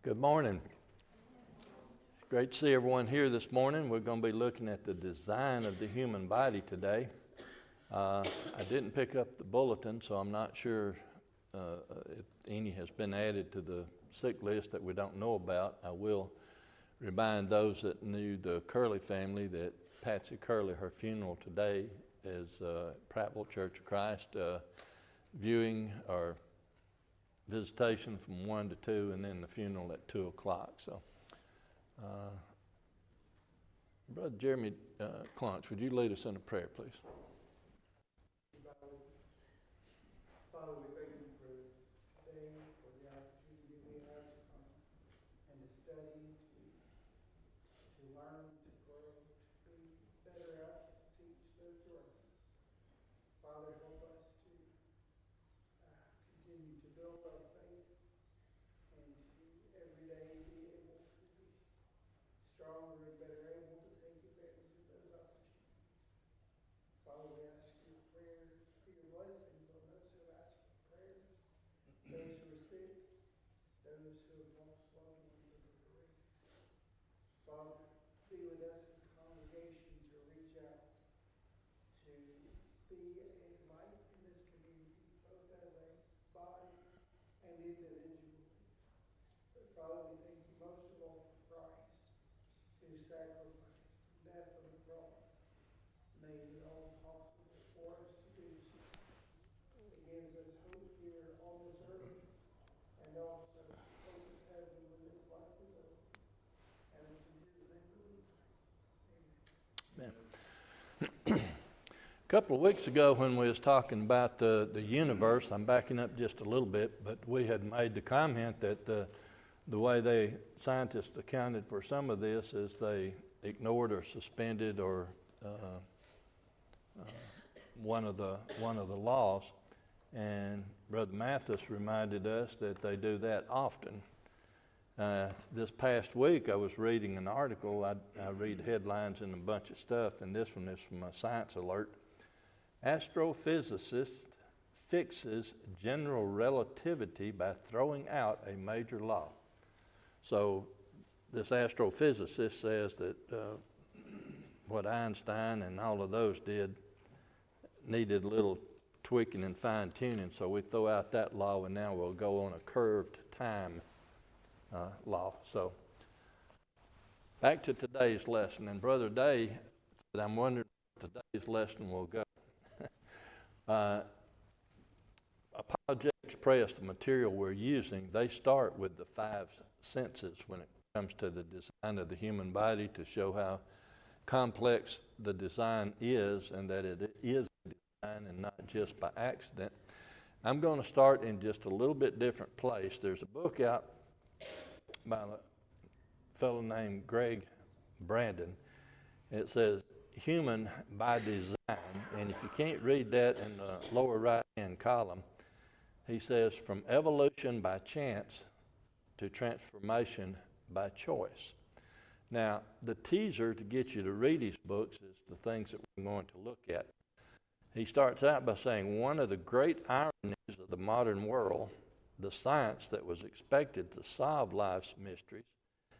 Good morning. It's great to see everyone here this morning. We're going to be looking at the design of the human body today. I didn't pick up the bulletin, so I'm not sure if any has been added to the sick list that we don't know about. I will remind those that knew the Curley family that Patsy Curley, her funeral today is Prattville Church of Christ viewing or visitation from 1 to 2, and then the funeral at 2 o'clock. So, Brother Jeremy Clunch, would you lead us in a prayer, please? Father, we thank you for today, for the opportunity we have to come and to study, to learn, to grow, to be better out to teach those around us. Father, help us to continue to build our faith and to every day be able to be stronger and better able to take advantage of those opportunities. Father, we ask you for your blessings on those who have asked for prayers, those who are sick, those who have lost loved ones and are bereaved. Father, be with us as a congregation to reach out, to be a light in this community, both as a body and individually. But Father, we thank you most of all for Christ, whose sacrifice and death on the cross made it all possible for us to do so. It gives us hope here on this earth and also hope in heaven when this life is over. And it's in his name that we pray. Amen. A couple of weeks ago when we was talking about the universe, I'm backing up just a little bit, but we had made the comment that the way scientists accounted for some of this is they ignored or suspended or one of the laws, and Brother Mathis reminded us that they do that often. This past week I was reading an article. I read headlines and a bunch of stuff, and this one is from a Science Alert. Astrophysicist fixes general relativity by throwing out a major law. So this astrophysicist says that what Einstein and all of those did needed a little tweaking and fine-tuning, so we throw out that law and now we'll go on a curved time law. So back to today's lesson, and Brother Day said, I'm wondering where today's lesson will go. Apologetics Press, the material we're using, they start with the 5 senses when it comes to the design of the human body to show how complex the design is and that it is design and not just by accident. I'm going to start in just a little bit different place. There's a book out by a fellow named Greg Brandon. It says Human by Design, and if you can't read that in the lower right-hand column, he says from evolution by chance to transformation by choice. Now, the teaser to get you to read his books is the things that we're going to look at. He starts out by saying one of the great ironies of the modern world, the science that was expected to solve life's mysteries,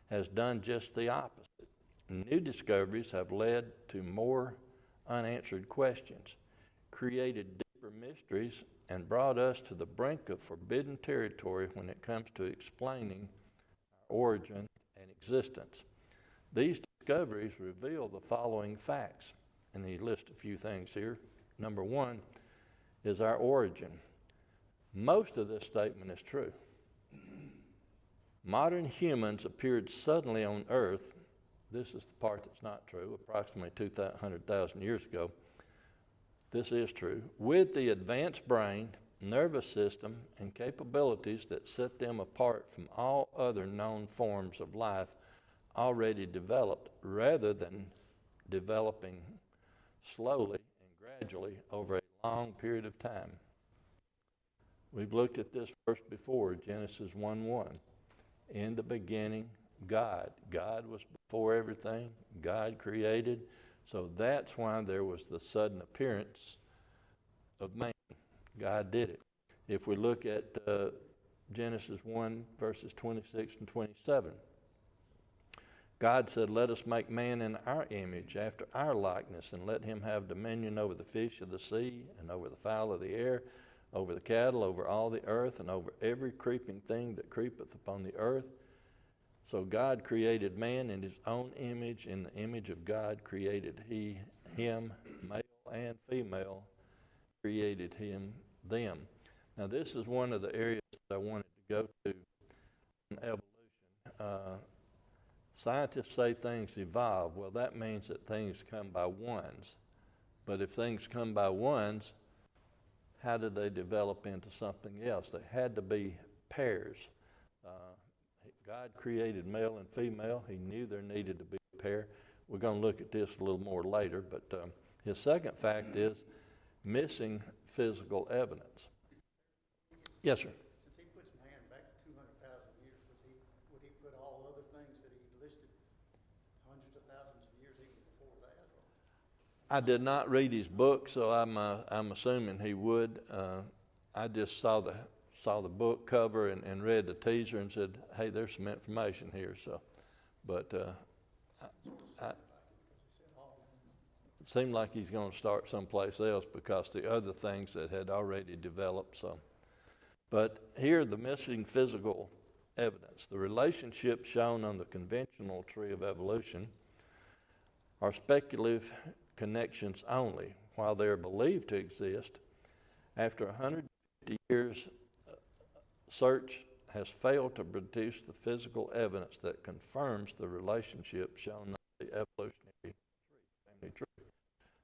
has done just the opposite. New discoveries have led to more unanswered questions, created deeper mysteries, and brought us to the brink of forbidden territory when it comes to explaining our origin and existence. These discoveries reveal the following facts, and he lists a few things here. Number 1 is our origin. Most of this statement is true. Modern humans appeared suddenly on Earth. This is the part that's not true, approximately 200,000 years ago. This is true. With the advanced brain, nervous system, and capabilities that set them apart from all other known forms of life already developed, rather than developing slowly and gradually over a long period of time. We've looked at this verse before, Genesis 1:1. In the beginning, God. God was before everything. God created. So that's why there was the sudden appearance of man. God did it. If we look at Genesis 1, verses 26 and 27. God said, "Let us make man in our image, after our likeness, and let him have dominion over the fish of the sea, and over the fowl of the air, over the cattle, over all the earth, and over every creeping thing that creepeth upon the earth." So God created man in his own image. In the image of God created he him, male and female, created him them. Now this is one of the areas that I wanted to go to in evolution. Scientists say things evolve. Well, that means that things come by ones. But if things come by ones, how did they develop into something else? They had to be pairs. God created male and female. He knew there needed to be a pair. We're going to look at this a little more later, but his second fact is missing physical evidence. Yes, sir. Since he puts man back 200,000 years, would he put all other things that he listed hundreds of thousands of years even before that? I did not read his book, so I'm assuming he would. I just saw the book cover and read the teaser and said, "Hey, there's some information here." So, but it seemed like he's going to start someplace else because the other things that had already developed. So, but here the missing physical evidence, the relationships shown on the conventional tree of evolution are speculative connections only. While they are believed to exist, after 150 years, search has failed to produce the physical evidence that confirms the relationship shown on the evolutionary family tree.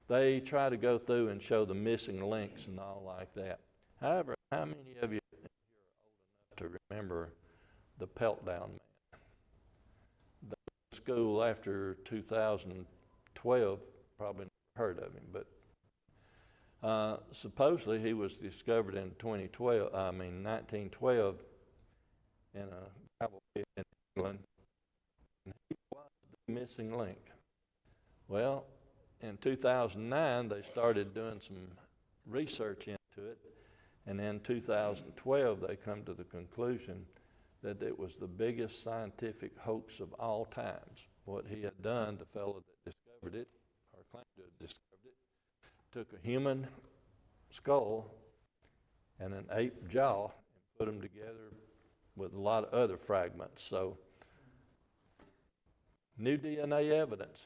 They try to go through and show the missing links and all like that. However, how many of you are old enough to remember the Peltdown Man? The school after 2012 probably never heard of him, but supposedly he was discovered in 1912 in a gravel pit in England, and he was the missing link. Well, in 2009 they started doing some research into it, and in 2012 they come to the conclusion that it was the biggest scientific hoax of all times. What he had done, the fellow that discovered it, or claimed to have discovered it, took a human skull and an ape jaw and put them together with a lot of other fragments. So, new DNA evidence.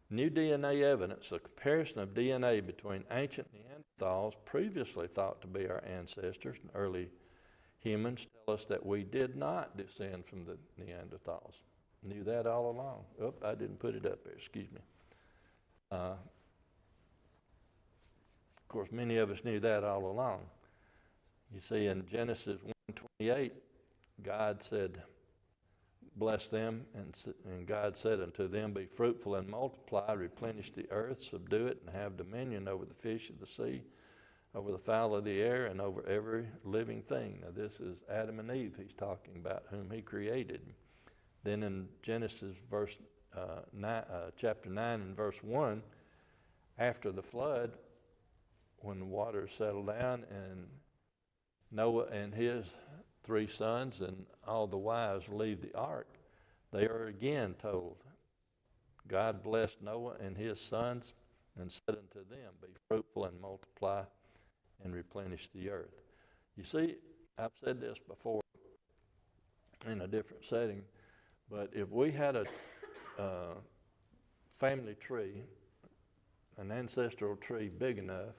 New DNA evidence, a comparison of DNA between ancient Neanderthals, previously thought to be our ancestors, and early humans, tell us that we did not descend from the Neanderthals. Knew that all along. Oh, I didn't put it up there, excuse me. Of course, many of us knew that all along. You see, in Genesis 1:28, God said, "Bless them," and God said unto them, "Be fruitful and multiply, replenish the earth, subdue it, and have dominion over the fish of the sea, over the fowl of the air, and over every living thing." Now this is Adam and Eve he's talking about, whom he created. Then in Genesis chapter 9 and verse 1, after the flood, when the waters settled down and Noah and his 3 sons and all the wives leave the ark, they are again told, God blessed Noah and his sons and said unto them, "Be fruitful and multiply and replenish the earth." You see, I've said this before in a different setting, but if we had a family tree, an ancestral tree big enough,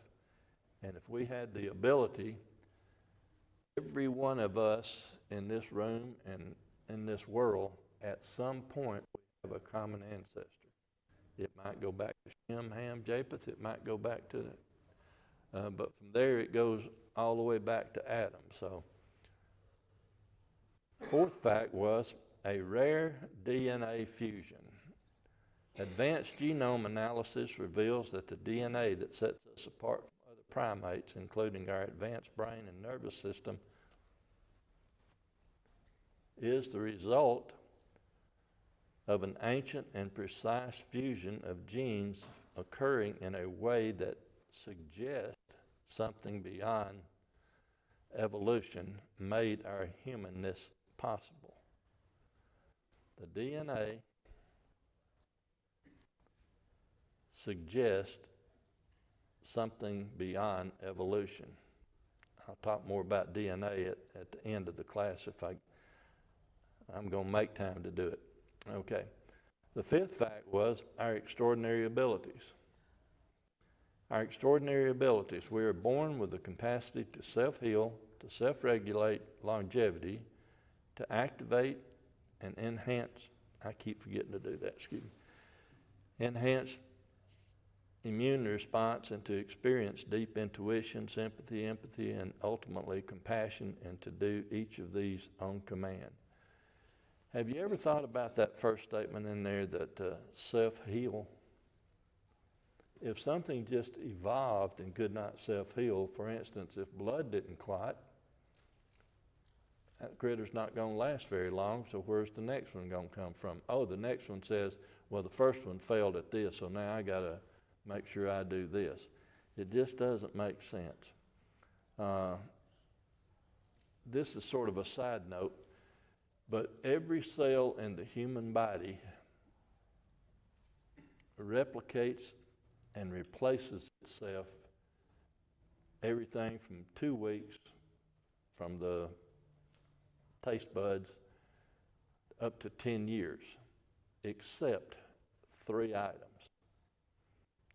and if we had the ability, every one of us in this room and in this world, at some point, we have a common ancestor. It might go back to Shem, Ham, Japheth. It might go back to, but from there it goes all the way back to Adam. So, fourth fact was a rare DNA fusion. Advanced genome analysis reveals that the DNA that sets us apart from other primates, including our advanced brain and nervous system, is the result of an ancient and precise fusion of genes occurring in a way that suggests something beyond evolution made our humanness possible. The DNA suggests something beyond evolution. I'll talk more about DNA at the end of the class if I'm going to make time to do it. Okay. The fifth fact was our extraordinary abilities. Our extraordinary abilities. We are born with the capacity to self-heal, to self-regulate, longevity, to activate and enhance. I keep forgetting to do that, excuse me. Enhance immune response and to experience deep intuition, sympathy, empathy, and ultimately compassion, and to do each of these on command. Have you ever thought about that first statement in there that self-heal? If something just evolved and could not self-heal, for instance, if blood didn't clot, that critter's not going to last very long, so where's the next one going to come from? Oh, the next one says, well, the first one failed at this, so now I got to make sure I do this. It just doesn't make sense. This is sort of a side note, but every cell in the human body replicates and replaces itself everything from 2 weeks from the taste buds up to 10 years, except 3 items.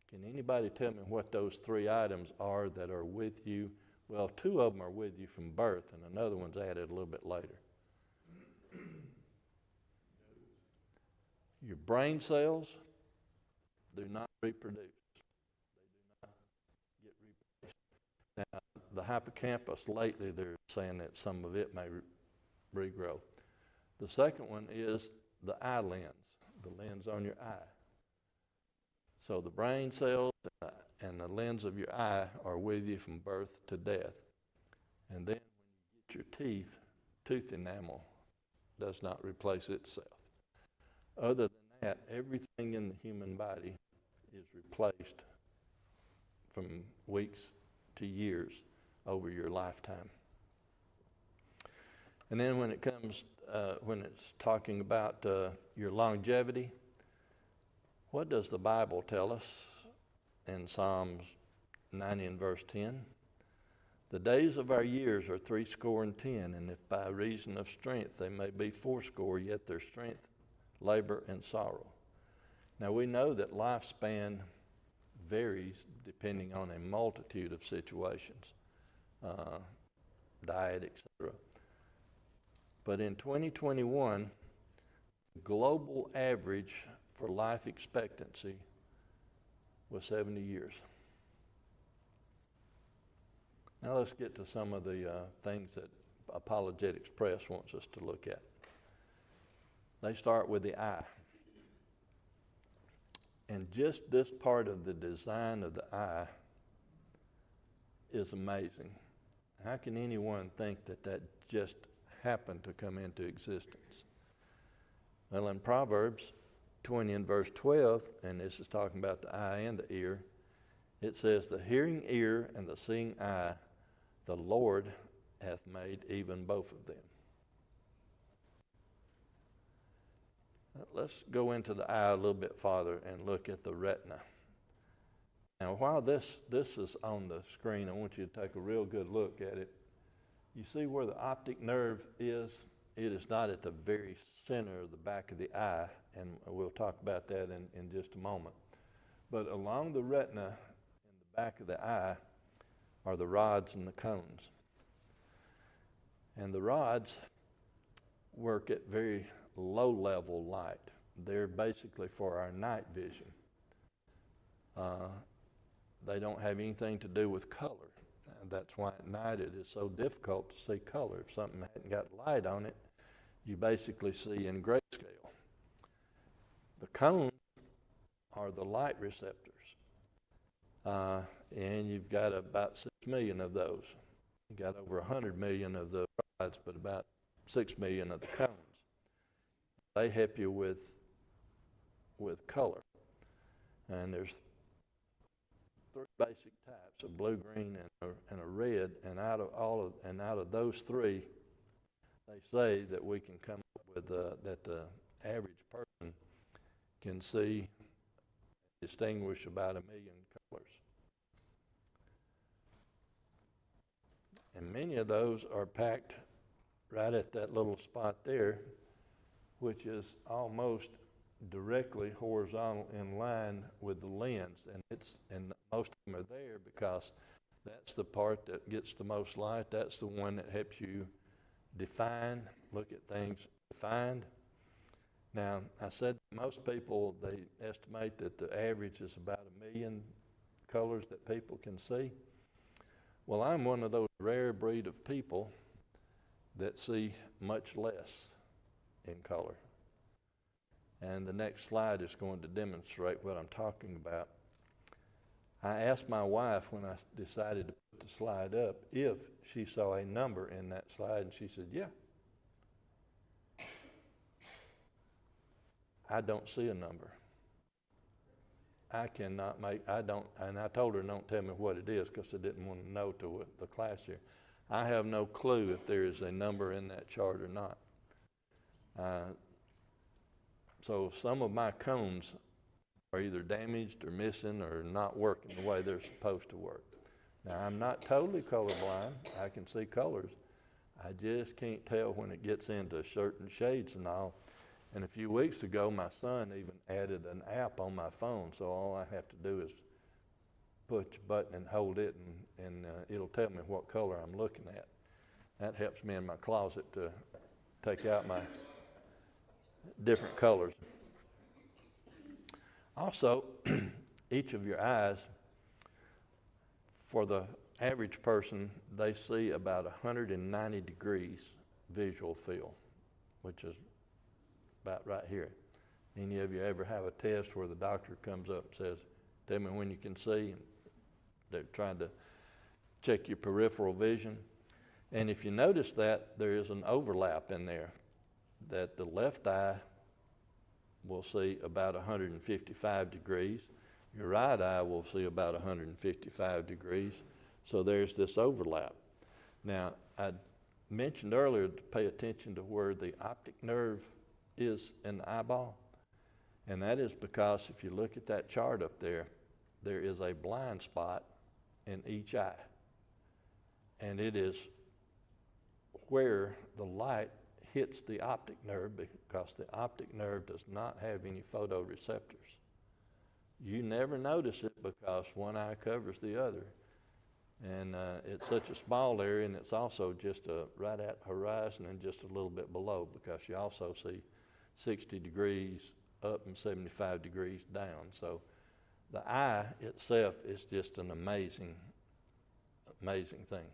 Can anybody tell me what those 3 items are that are with you? Well, 2 of them are with you from birth, and another one's added a little bit later. Your brain cells do not reproduce. They do not get replaced. Now, the hippocampus, lately they're saying that some of it may regrow. The second one is the eye lens, the lens on your eye. So the brain cells and the lens of your eye are with you from birth to death. And then when you get your teeth, tooth enamel does not replace itself. Other than that, everything in the human body is replaced from weeks to years over your lifetime. And then when it comes, when it's talking about your longevity, what does the Bible tell us in Psalms 90 and verse 10? The days of our years are 70, and if by reason of strength they may be 80, yet their strength, labor, and sorrow. Now we know that lifespan varies depending on a multitude of situations, diet, etc. But in 2021, global average for life expectancy was 70 years. Now let's get to some of the things that Apologetics Press wants us to look at. They start with the eye. And just this part of the design of the eye is amazing. How can anyone think that that just happened to come into existence? Well, in Proverbs 20 and verse 12, and this is talking about the eye and the ear, it says, the hearing ear and the seeing eye, the Lord hath made even both of them. Let's go into the eye a little bit farther and look at the retina. Now, while this is on the screen, I want you to take a real good look at it. You see where the optic nerve is? It is not at the very center of the back of the eye, and we'll talk about that in just a moment. But along the retina in the back of the eye are the rods and the cones. And the rods work at very low-level light. They're basically for our night vision. They don't have anything to do with color. That's why at night it is so difficult to see color. If something hadn't got light on it, you basically see in grayscale. The cones are the light receptors. And you've got about 6 million of those. You've got over 100 million of the rods, but about 6 million of the cones. They help you with color. And there's three basic types: a blue, green, and a red. And out of those three, they say that we can come up with that the average person can see, distinguish about 1 million colors. And many of those are packed right at that little spot there, which is almost directly horizontal in line with the lens, and most of them are there because that's the part that gets the most light. That's the one that helps you look at things defined. Now, I said most people, they estimate that the average is about 1 million colors that people can see. Well, I'm one of those rare breed of people that see much less in color. And the next slide is going to demonstrate what I'm talking about. I asked my wife when I decided to put the slide up if she saw a number in that slide, and she said, yeah. I don't see a number. I told her don't tell me what it is because I didn't want to know till the class here. I have no clue if there is a number in that chart or not. So some of my cones are either damaged or missing or not working the way they're supposed to work. Now, I'm not totally colorblind. I can see colors. I just can't tell when it gets into certain shades and all. And a few weeks ago, my son even added an app on my phone, so all I have to do is push a button and hold it, and it'll tell me what color I'm looking at. That helps me in my closet to take out my different colors. Also, each of your eyes, for the average person, they see about 190 degrees visual field, which is about right here. Any of you ever have a test where the doctor comes up and says, tell me when you can see? And they're trying to check your peripheral vision. And if you notice that, there is an overlap in there, that the left eye will see about 155 degrees. Your right eye will see about 155 degrees. So there's this overlap. Now, I mentioned earlier to pay attention to where the optic nerve is in the eyeball. And that is because if you look at that chart up there, there is a blind spot in each eye. And it is where the light hits the optic nerve, because the optic nerve does not have any photoreceptors. You never notice it because one eye covers the other. And it's such a small area, and it's also just right at horizon and just a little bit below, because you also see 60 degrees up and 75 degrees down. So the eye itself is just an amazing, amazing thing.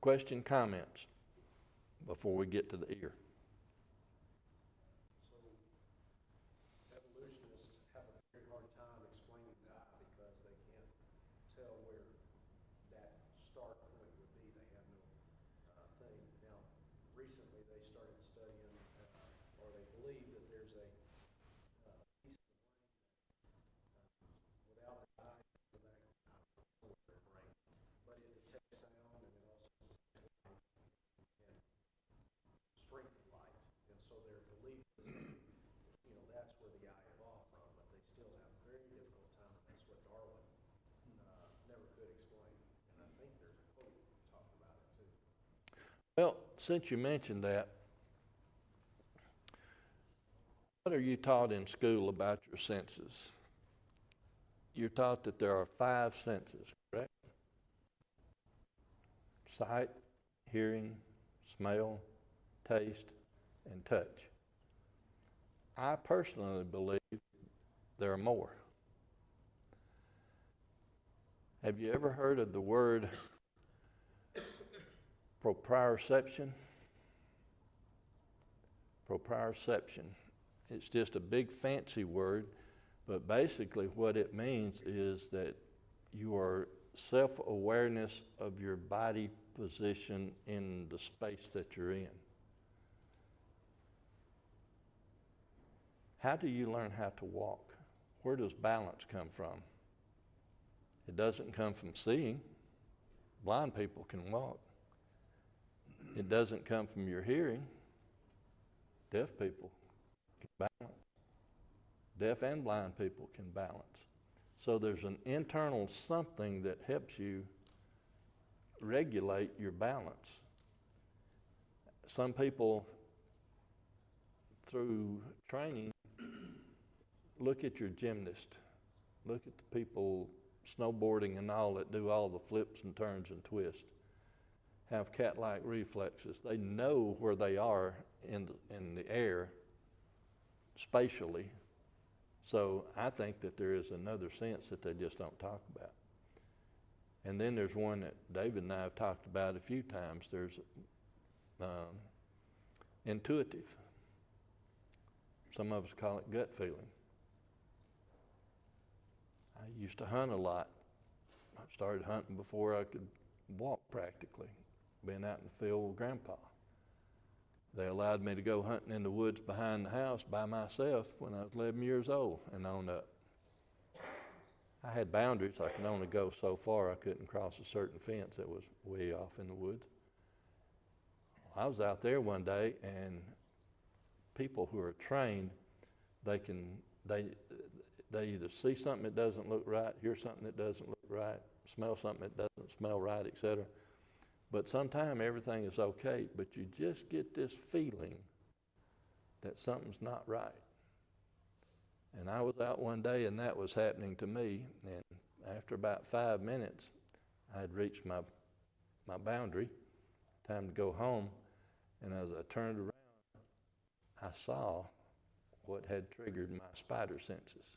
Question, comments before we get to the ear? So evolutionists have a very hard time explaining the eye because they can't tell where that start point would be. They have no thing. Now, recently they started studying, or they believe that there's a piece of the brain without the eye, the back of the brain, but it detects sound and it also detects light and strength of light. And so their belief is that, that's where the eye evolved from, but they still have a very difficult time, and that's what Darwin never could explain. And I think there's a quote talking about it too. Well, since you mentioned that, what are you taught in school about your senses? You're taught that there are 5 senses, correct? Sight, hearing, smell, taste, and touch. I personally believe there are more. Have you ever heard of the word proprioception? Proprioception. It's just a big fancy word, but basically what it means is that your self-awareness of your body position in the space that you're in. How do you learn how to walk? Where does balance come from? It doesn't come from seeing. Blind people can walk. It doesn't come from your hearing. Deaf people can balance. Deaf and blind people can balance. So there's an internal something that helps you regulate your balance. Some people, through training, look at your gymnast. Look at the people snowboarding and all that do all the flips and turns and twists. Have cat-like reflexes. They know where they are in the air spatially. So I think that there is another sense that they just don't talk about. And then there's one that David and I have talked about a few times. There's intuitive. Some of us call it gut feeling. I used to hunt a lot. I started hunting before I could walk practically. Been out in the field with Grandpa. They allowed me to go hunting in the woods behind the house by myself when I was 11 years old and on up. I had boundaries. I could only go so far. I couldn't cross a certain fence that was way off in the woods. I was out there one day, and people who are trained, they either see something that doesn't look right, hear something that doesn't look right, smell something that doesn't smell right, etc. But sometimes everything is okay, but you just get this feeling that something's not right. And I was out one day, and that was happening to me. And after about 5 minutes, I had reached my boundary, time to go home. And as I turned around, I saw what had triggered my spider senses.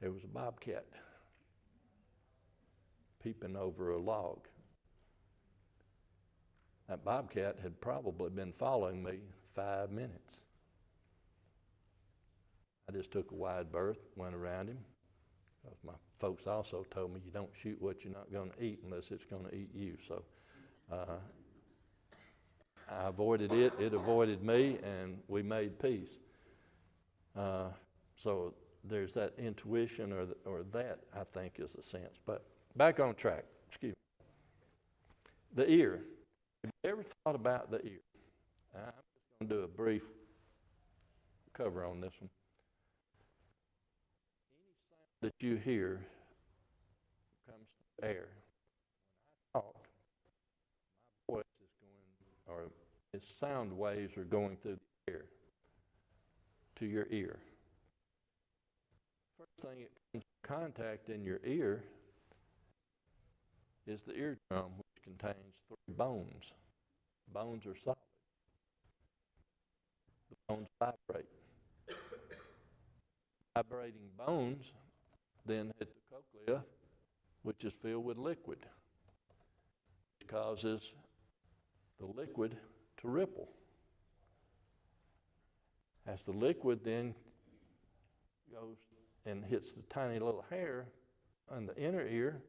There was a bobcat peeping over a log. That bobcat had probably been following me 5 minutes. I just took a wide berth, went around him. Because my folks also told me you don't shoot what you're not going to eat unless it's going to eat you. So I avoided it, it avoided me, and we made peace. So there's that intuition, or that I think is a sense. But back on track, excuse me. The ear. Have you ever thought about the ear? I'm just going to do a brief cover on this one. Any sound that you hear comes through air. When I talk, my voice is going, or its sound waves are going through the air to your ear. First thing it comes in contact in your ear is the eardrum, which contains 3 bones. Bones are solid. The bones vibrate. Vibrating bones then hit the cochlea, which is filled with liquid, which causes the liquid to ripple. As the liquid then goes and hits the tiny little hair on the inner ear,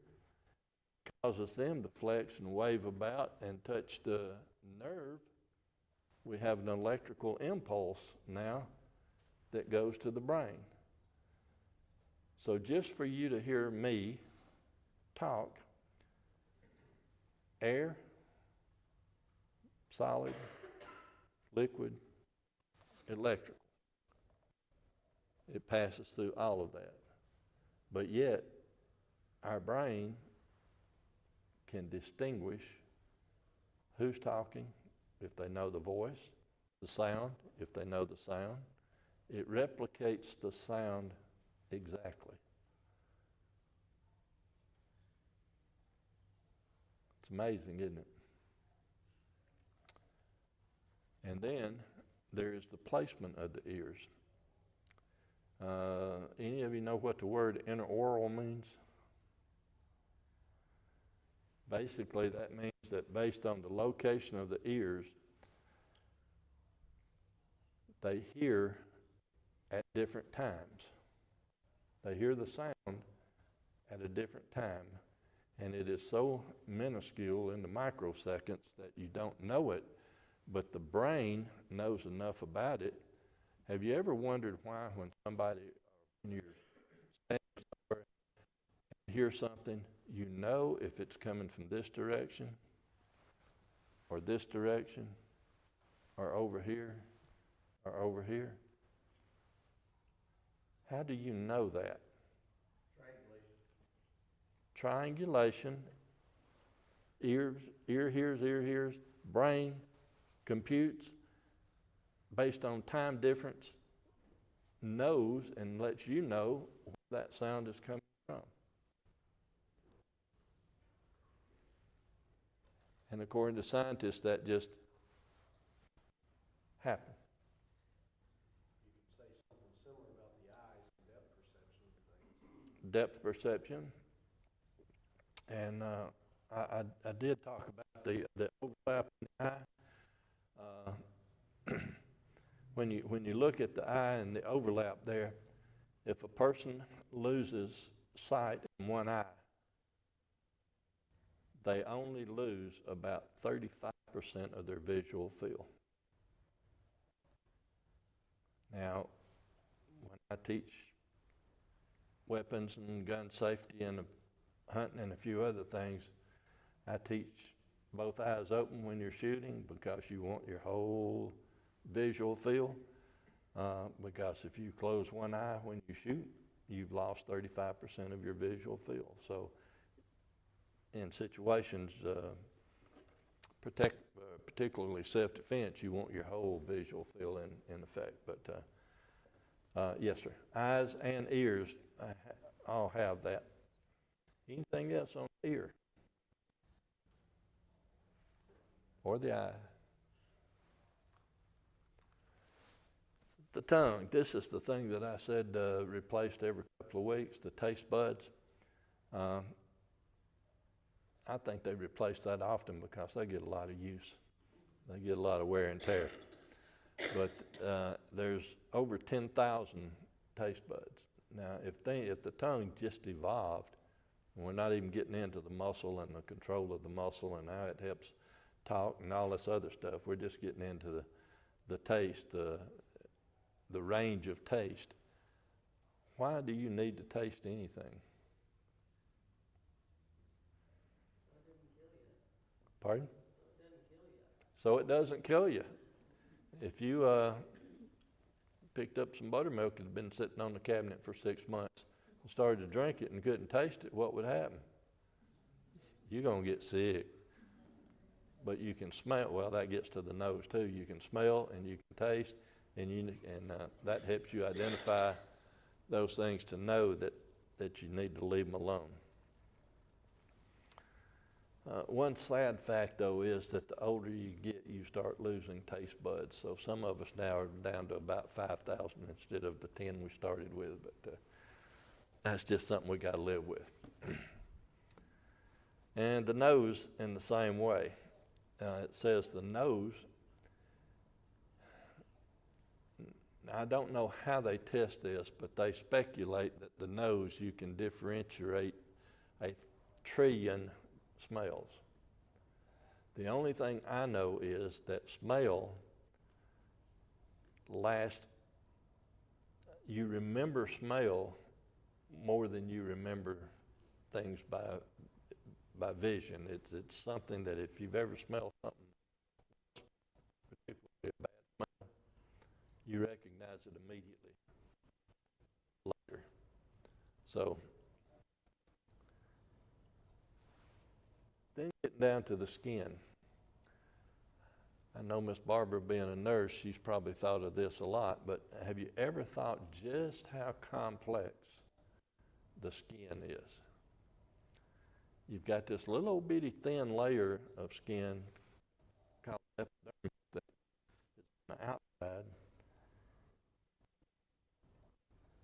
causes them to flex and wave about and touch the nerve. We have an electrical impulse now that goes to the brain. So just for you to hear me talk, air, solid, liquid, electrical. It passes through all of that. But yet, our brain can distinguish who's talking if they know the voice, the sound, if they know the sound. It replicates the sound exactly. It's amazing, isn't it? And then there is the placement of the ears. Any of you know what the word intraoral means? Basically, that means that based on the location of the ears, they hear at different times. They hear the sound at a different time. And it is so minuscule in the microseconds that you don't know it, but the brain knows enough about it. Have you ever wondered why when somebody, when you're standing somewhere and hear something, you know if it's coming from this direction, or this direction, or over here, or over here. How do you know that? Triangulation. Ear hears, brain computes based on time difference, knows and lets you know where that sound is coming from. And according to scientists, that just happened. You could say something similar about the eyes and depth perception of things. Depth perception. And I did talk about the overlap in the eye. When you look at the eye and the overlap there, if a person loses sight in one eye, they only lose about 35% of their visual field. Now, when I teach weapons and gun safety and hunting and a few other things, I teach both eyes open when you're shooting because you want your whole visual field. Because if you close one eye when you shoot, you've lost 35% of your visual field. So in situations, particularly self-defense, you want your whole visual field in effect. But yes, sir. Eyes and ears all have that. Anything else on the ear? Or the eye? The tongue. This is the thing that I said replaced every couple of weeks, the taste buds. I think they replace that often because they get a lot of use. They get a lot of wear and tear. But there's over 10,000 taste buds. Now, if the tongue just evolved, and we're not even getting into the muscle and the control of the muscle and how it helps talk and all this other stuff, we're just getting into the taste, the range of taste. Why do you need to taste anything? Pardon? So it doesn't kill you. If you picked up some buttermilk that had been sitting on the cabinet for 6 months and started to drink it and couldn't taste it, what would happen? You're going to get sick. But you can smell. Well, that gets to the nose too. You can smell and you can taste, and that helps you identify those things to know that you need to leave them alone. One sad fact, though, is that the older you get, you start losing taste buds. So some of us now are down to about 5,000 instead of the 10 we started with. But that's just something we got to live with. And the nose in the same way. It says the nose. I don't know how they test this, but they speculate that the nose, you can differentiate 1 trillion smells. The only thing I know is that smell lasts, you remember smell more than you remember things by vision. It's something that if you've ever smelled something, particularly a bad smell, you recognize it immediately later. So then getting down to the skin. I know Miss Barbara being a nurse, she's probably thought of this a lot, but have you ever thought just how complex the skin is? You've got this little old bitty thin layer of skin called epidermis that is on the outside.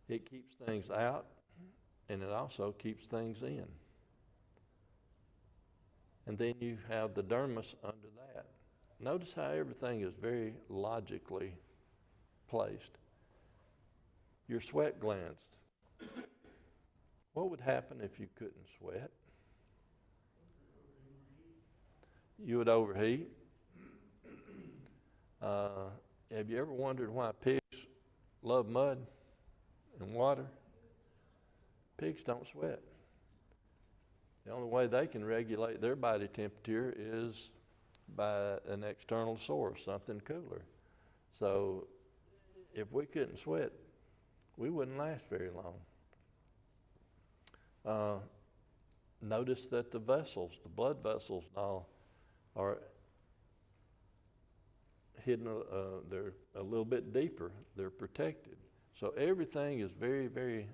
It keeps things out, and it also keeps things in. And then you have the dermis under that. Notice how everything is very logically placed. Your sweat glands. What would happen if you couldn't sweat? You would overheat. Have you ever wondered why pigs love mud and water? Pigs don't sweat. The only way they can regulate their body temperature is by an external source, something cooler. So if we couldn't sweat, we wouldn't last very long. Notice that the vessels, the blood vessels and all, are hidden, they're a little bit deeper. They're protected. So everything is very, very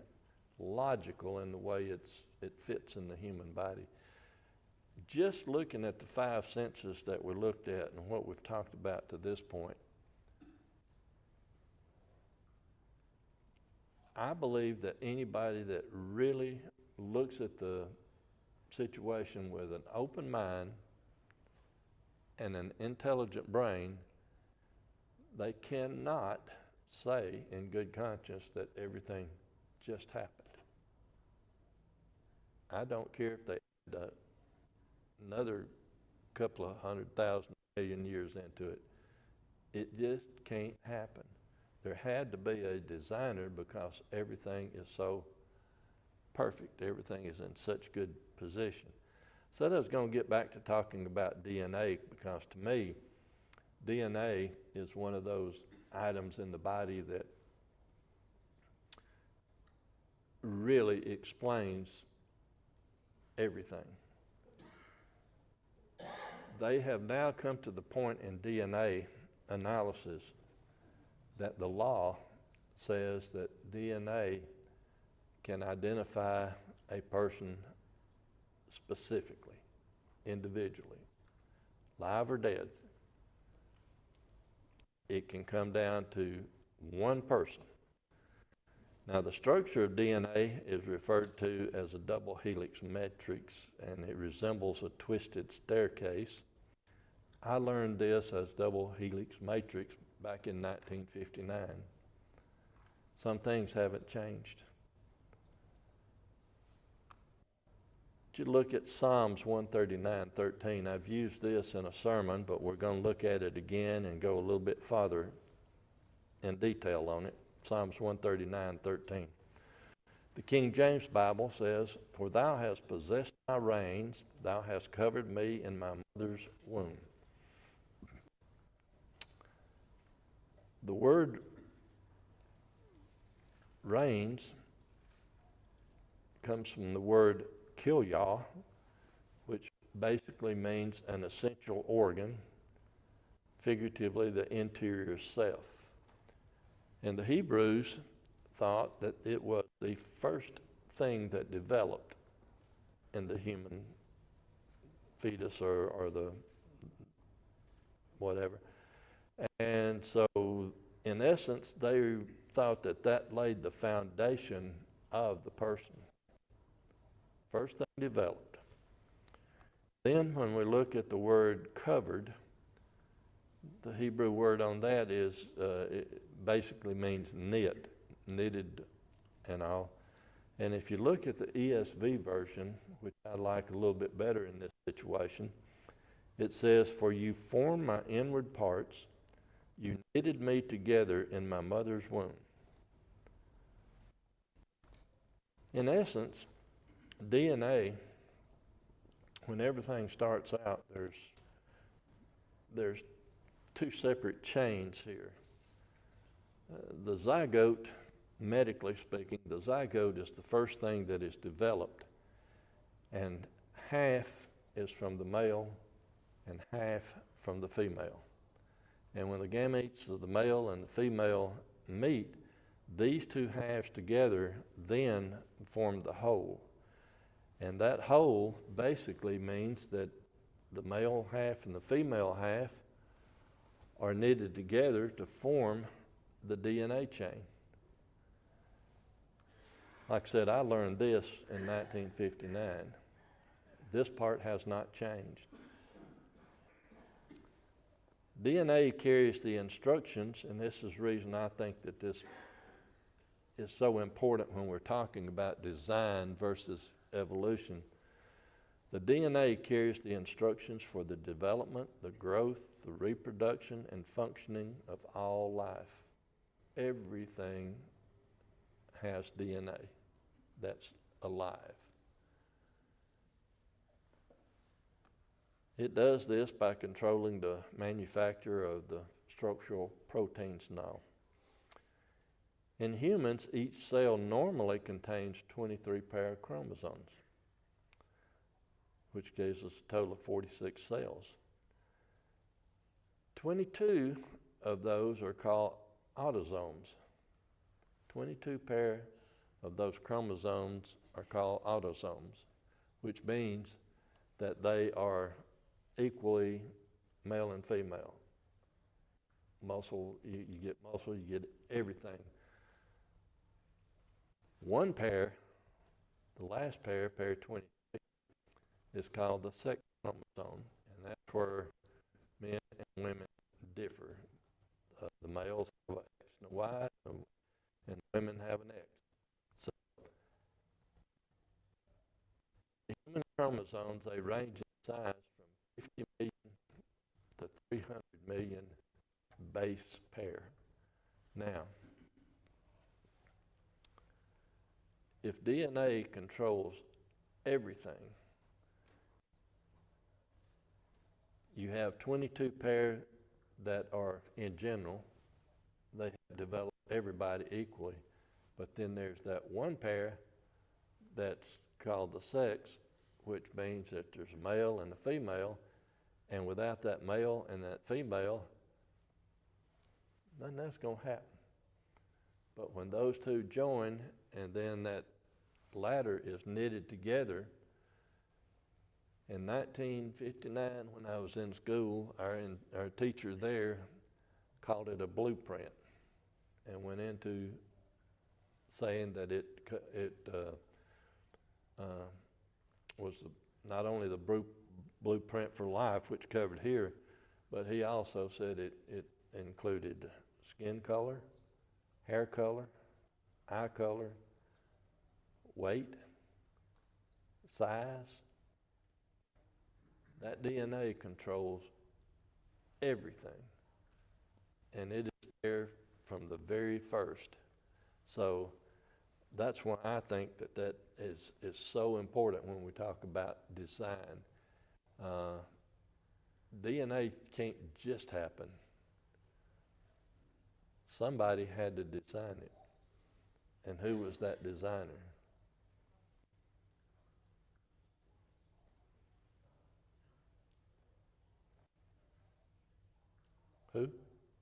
logical in the way it fits in the human body. Just looking at the 5 senses that we looked at and what we've talked about to this point, I believe that anybody that really looks at the situation with an open mind and an intelligent brain, they cannot say in good conscience that everything just happened. I don't care if they add another couple of 100,000 million years into it. It just can't happen. There had to be a designer because everything is so perfect. Everything is in such good position. So that's going to get back to talking about DNA, because to me, DNA is one of those items in the body that really explains everything. They have now come to the point in DNA analysis that the law says that DNA can identify a person specifically, individually, live or dead. It can come down to one person. Now, the structure of DNA is referred to as a double helix matrix, and it resembles a twisted staircase. I learned this as double helix matrix back in 1959. Some things haven't changed. You look at Psalms 139:13. I've used this in a sermon, but we're going to look at it again and go a little bit farther in detail on it. Psalms 139:13. The King James Bible says, "For thou hast possessed my reins, thou hast covered me in my mother's womb." The word reins comes from the word kilyah, which basically means an essential organ, figuratively the interior self. And the Hebrews thought that it was the first thing that developed in the human fetus or the whatever. And so, in essence, they thought that that laid the foundation of the person. First thing developed. Then when we look at the word covered, the Hebrew word on that is, it basically means knitted and all. And if you look at the ESV version, which I like a little bit better in this situation, it says, "For you formed my inward parts, you knitted me together in my mother's womb." In essence, DNA, when everything starts out, there's 2 separate chains here. The zygote, medically speaking, the zygote is the first thing that is developed, and half is from the male and half from the female. And when the gametes of the male and the female meet, these 2 halves together then form the whole. And that whole basically means that the male half and the female half are knitted together to form the DNA chain. Like I said, I learned this in 1959. This part has not changed. DNA carries the instructions, and this is the reason I think that this is so important when we're talking about design versus evolution. The DNA carries the instructions for the development, the growth, the reproduction, and functioning of all life. Everything has DNA that's alive. It does this by controlling the manufacture of the structural proteins and all. In humans, each cell normally contains 23 pair of chromosomes, which gives us a total of 46 cells. 22 of those are called autosomes. 22 pair of those chromosomes are called autosomes, which means that they are equally male and female. Muscle, you get muscle, you get everything. One pair, the last pair, pair 23, is called the sex chromosome, and that's where men and women differ. The males have an X and a Y, and women have an X. So, the human chromosomes, they range in size from 50 million to 300 million base pair. Now, if DNA controls everything, you have 22 pair that are in general, they develop everybody equally, but then there's that one pair that's called the sex, which means that there's a male and a female, and without that male and that female, nothing else gonna happen. But when those two join, and then that ladder is knitted together, in 1959, when I was in school, our teacher there called it a blueprint, and went into saying that it was not only the blueprint for life, which covered here, but he also said it included skin color, hair color, eye color, weight, size. That DNA controls everything, and it is there from the very first. So that's why I think that is so important when we talk about design. DNA can't just happen. Somebody had to design it. And who was that designer? Who?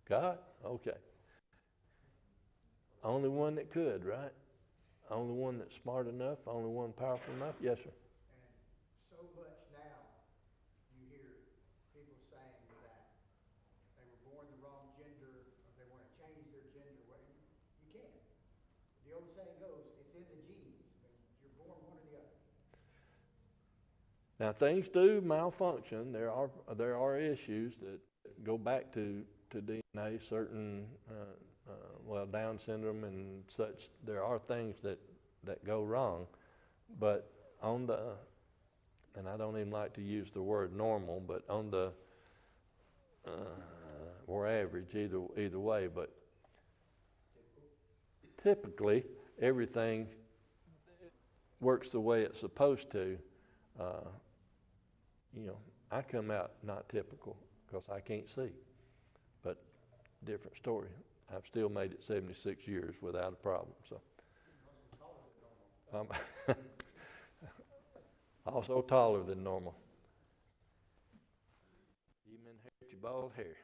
God? Okay. Only one that could, right? Only one that's smart enough, only one powerful enough? Yes, sir. And so much now, you hear people saying that they were born the wrong gender, or they want to change their gender. Well, you can't. The old saying goes, it's in the genes. I mean, you're born one or the other. Now things do malfunction. There are issues that go back to DNA, certain Down syndrome and such. There are things that go wrong, but on the, and I don't even like to use the word normal, but on the or average, either way, but typically everything works the way it's supposed to. I come out not typical because I can't see, but different story. I've still made it 76 years without a problem. So, also taller than normal. Even inherit your bald hair.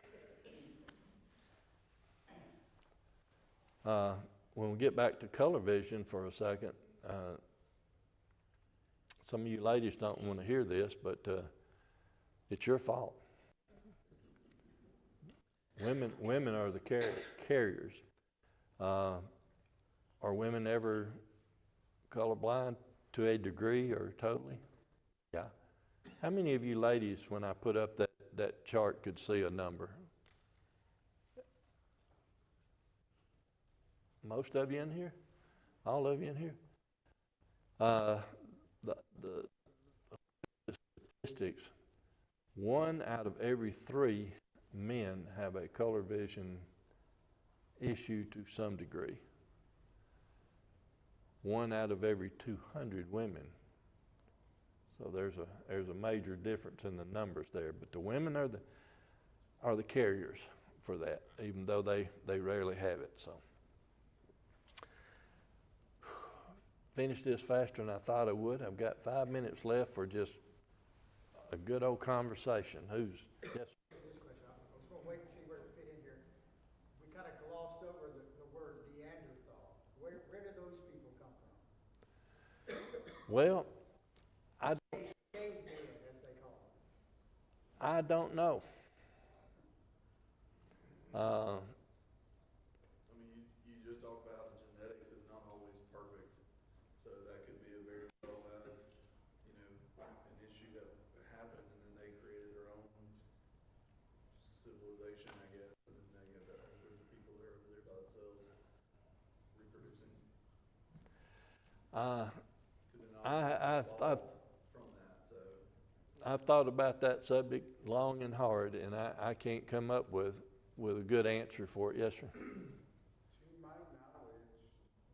When we get back to color vision for a second, some of you ladies don't want to hear this, but it's your fault. Women are the carriers. Are women ever colorblind to a degree or totally? Yeah. How many of you ladies, when I put up that chart, could see a number? Most of you in here? All of you in here? The statistics, 1 out of every 3 men have a color vision issue to some degree. 1 out of every 200 women. So there's a major difference in the numbers there. But the women are the carriers for that, even though they rarely have it. So finished this faster than I thought I would. I've got 5 minutes left for just a good old conversation. Yes? This question, I was gonna wait and see where it fit in here. We kind of glossed over the word Neanderthal. Where did those people come from? Well, Caveman, as they call them. I don't know. I mean, you just talked about the genetics is not always perfect, so that could be a very well out of, an issue that happened, and then they created their own civilization, I guess, and then they get the people that are over there by themselves reproducing. Could they not evolve from that? So I've thought about that subject long and hard, and I can't come up with a good answer for it. Yes, sir. To my knowledge,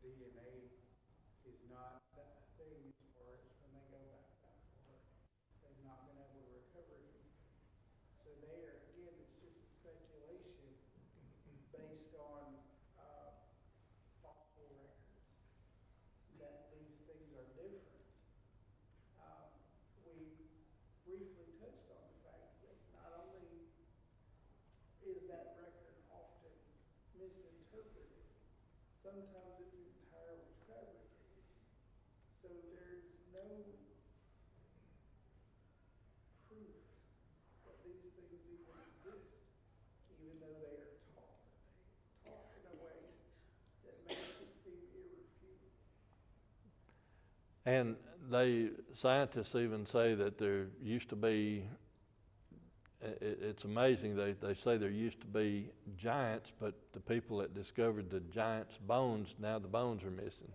DNA is not that thing as far as when they go back that far. They've not been able to recover it. So there, again, it's just a speculation based on fossil records that these things are different. We briefly touched on the fact that not only is that record often misinterpreted, sometimes it's entirely fabricated. So there's no proof that these things even exist, even though they are taught. They talk in a way that makes it seem irrefutable. And scientists even say that there used to be, it's amazing, they say there used to be giants, but the people that discovered the giants' bones, now the bones are missing.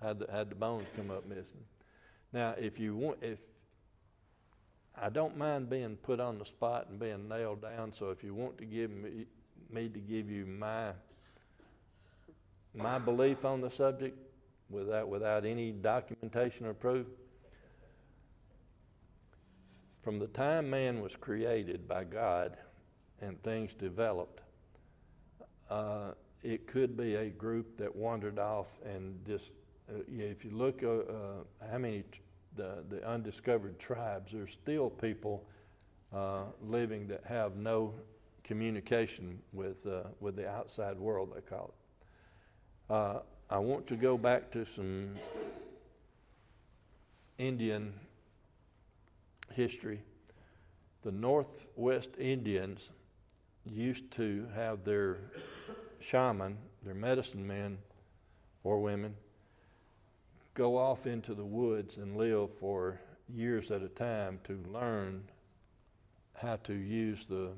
Had the bones come up missing. Now, if I don't mind being put on the spot and being nailed down, so if you want to give me to give you my belief on the subject without any documentation or proof, from the time man was created by God and things developed, it could be a group that wandered off and just, if you look how many the undiscovered tribes, there's still people living that have no communication with the outside world, they call it. I want to go back to some Indian history. The Northwest Indians used to have their shaman, their medicine men or women, go off into the woods and live for years at a time to learn how to use the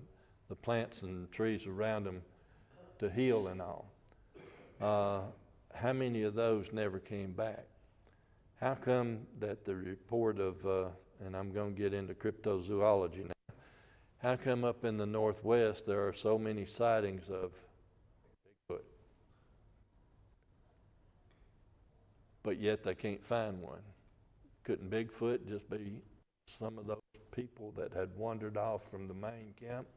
plants and trees around them to heal and all. How many of those never came back? How come that the report of, and I'm going to get into cryptozoology now, how come up in the Northwest there are so many sightings of Bigfoot, but yet they can't find one? Couldn't Bigfoot just be some of those people that had wandered off from the main camp,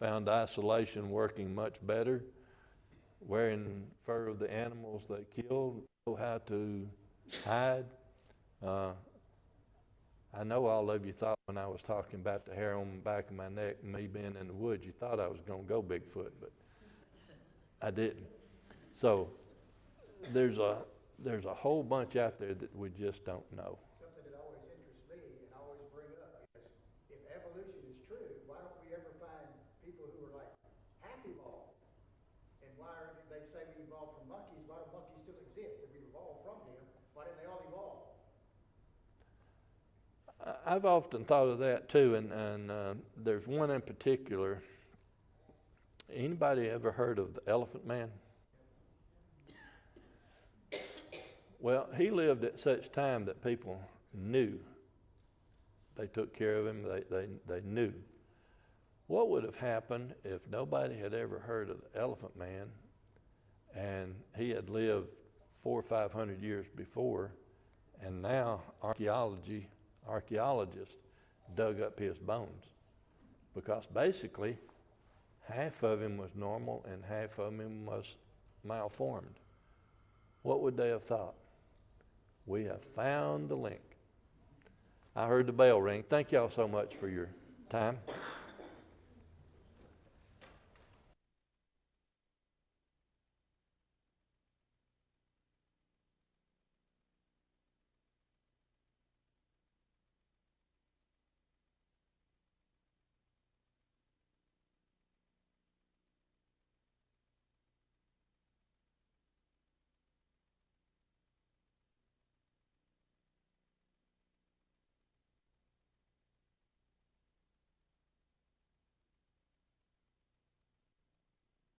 found isolation working much better, wearing fur of the animals they killed, know how to hide? I know all of you thought when I was talking about the hair on the back of my neck and me being in the woods, you thought I was going to go Bigfoot, but I didn't. So there's a whole bunch out there that we just don't know. Something that always interests me and I always bring up is, if evolution is true, why don't we ever find people who are like half evolved? And why are they say we evolved from monkeys? Why do monkeys still exist? If we evolved from them, why didn't they all evolve? I've often thought of that too, and there's one in particular. Anybody ever heard of the Elephant Man? Well, he lived at such time that people knew. They took care of him, they knew. What would have happened if nobody had ever heard of the Elephant Man and he had lived 400 or 500 years before, and now archaeology archaeologists dug up his bones. Because basically, half of him was normal and half of him was malformed. What would they have thought? We have found the link. I heard the bell ring. Thank y'all so much for your time.